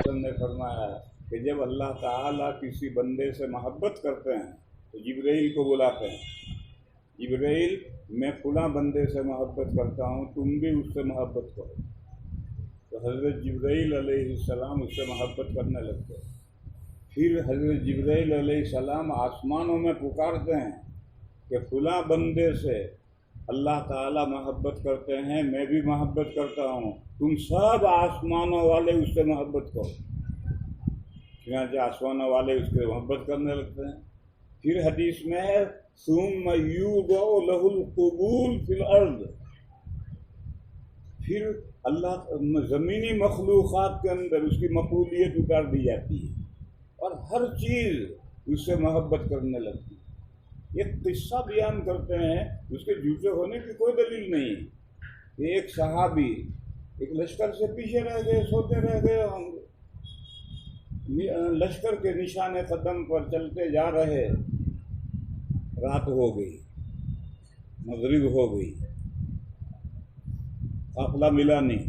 वसल्लम ने फरमाया कि जब अल्लाह ताला किसी बंदे से मोहब्बत करते हैं तो जिब्राइल को बुलाते हैं, जिब्राइल मैं फुला बंदे से मोहब्बत करता हूँ, तुम भी उससे मोहब्बत करो। तो हज़रत जिब्राइल अलैहिस्सलाम उससे मोहब्बत करने लगते हैं। फिर हज़रत जिब्राइल अलैहिस्सलाम आसमानों में पुकारते हैं कि फुला बंदे से अल्लाह ताला मोहब्बत करते हैं, मैं भी मोहब्बत करता हूँ, तुम सब आसमानों वाले उससे मोहब्बत करो। चुनांचे आसमानों वाले उसके मोहब्बत करने लगते हैं। फिर हदीस में है सुम्मा युदअ लहुल क़बूल फिल अर्ज़, फिर अल्लाह ज़मीनी मखलूक़ात के अंदर उसकी मकबूलियत उतार दी जाती है और हर चीज़ उससे मोहब्बत करने लगती है। एक किस्सा बयान करते हैं, उसके झूठे होने की कोई दलील नहीं है। एक सहाबी एक लश्कर से पीछे रह गए, सोते रह गए होंगे, लश्कर के निशाने कदम पर चलते जा रहे, रात हो गई, मगरिब हो गई, काफिला मिला नहीं।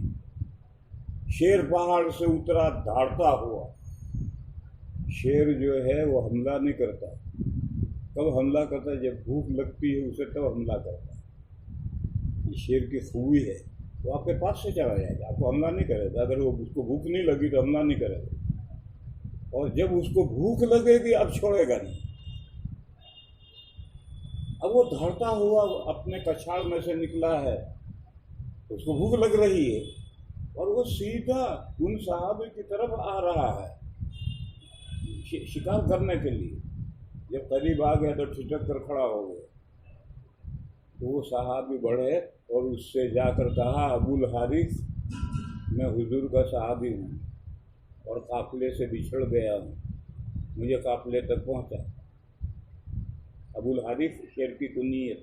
शेर पहाड़ से उतरा दहाड़ता हुआ। शेर जो है वो हमला नहीं करता, कब हमला करता है जब भूख लगती है उसे तब हमला करता है। ये शेर की खूबी है, वो आपके पास से चला जाएगा, आपको हमला नहीं करेगा। अगर वो उसको भूख नहीं लगी तो हमला नहीं करेगा, और जब उसको भूख लगेगी अब छोड़ेगा नहीं। अब वो दहाड़ता हुआ अपने कछाड़ में से निकला है, उसको भूख लग रही है और वो सीधा उन सहाबे की तरफ आ रहा है शिकार करने के लिए। जब करीब आ गया तो ठिठक कर खड़ा हो गया। तो वो सहाबी बढ़े और उससे जाकर कहा, अबुल हारिस, मैं हुजूर का सहाबी हूँ और काफिले से बिछड़ गया हूँ, मुझे काफिले तक पहुँचा। अबुल हारिस शेर की कुनियत।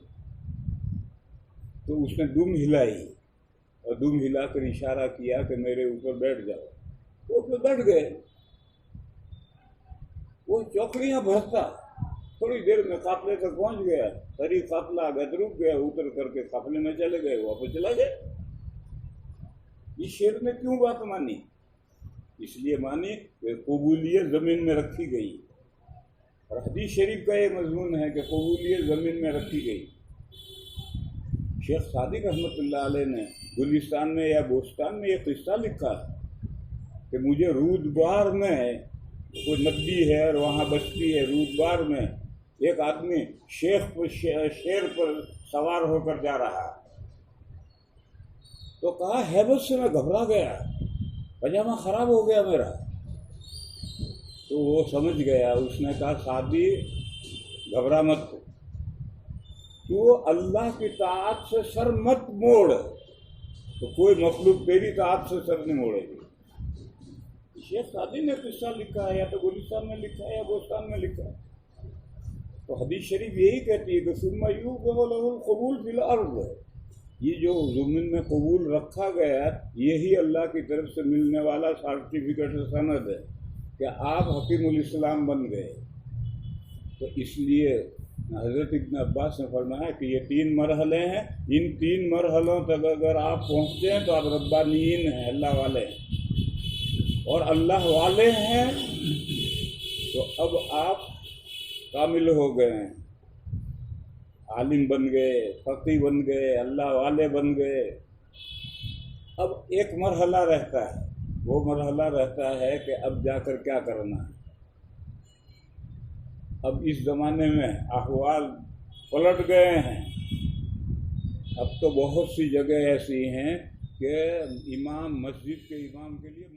तो उसने दुम हिलाई और दुम हिलाकर इशारा किया कि मेरे ऊपर बैठ जाओ। वो उसमें बैठ गए। वो चौकड़ियाँ भरता, थोड़ी देर में काफिले तक पहुँच गया। करीब काफिला गया तो रुक गया, उतर करके काफिले में चले गए, वापस चला गया। इस शेर ने क्यों बात मानी? इसलिए मानी कि कबूलियत ज़मीन में रखी गई, और हदीस शरीफ का ये मजमून है कि कबूलियत ज़मीन में रखी गई। शेख सादिक रहमतुल्लाह अलैह ने गुलिस्तान में या बोस्तान में ये किस्सा लिखा कि मुझे रूदबार में, कोई नदी है और वहाँ बस्ती है, रूदबार में एक आदमी शेर पर सवार होकर जा रहा। तो कहा हैबत से मैं घबरा गया, पजामा खराब हो गया मेरा। तो वो समझ गया, उसने कहा सादी घबरा मत, तो अल्लाह की ताअत से सर मत मोड़, तो कोई मखलूक तेरी ताअत से सर नहीं मोड़ेगी। शेख सादी ने किस्सा लिखा है, या तो गुलिस्तान में लिखा है या बोस्तान में लिखा है। तो हदीस शरीफ यही कहती है कि सुम्मा युक़बलुल क़बूल फिल अर्ज़, ये जो ज़मीन में कबूल रखा गया यही अल्लाह की तरफ से मिलने वाला सर्टिफिकेट सनद है कि आप हकीमुल इस्लाम बन गए। तो इसलिए हज़रत इब्न अब्बास ने फरमाया कि ये 3 मरहले हैं, इन 3 मरहलों तक अगर आप पहुँचते हैं तो आप रब्बानीन हैं, अल्लाह वाले हैं, और अल्लाह वाले हैं तो अब आप कामिल हो गए हैं, आलिम बन गए, फ़क़ीह बन गए, अल्लाह वाले बन गए। अब एक मरहला रहता है, वो मरहला रहता है कि अब जाकर क्या करना है। अब इस ज़माने में अहवाल पलट गए हैं। अब तो बहुत सी जगह ऐसी हैं कि इमाम मस्जिद के इमाम के लिए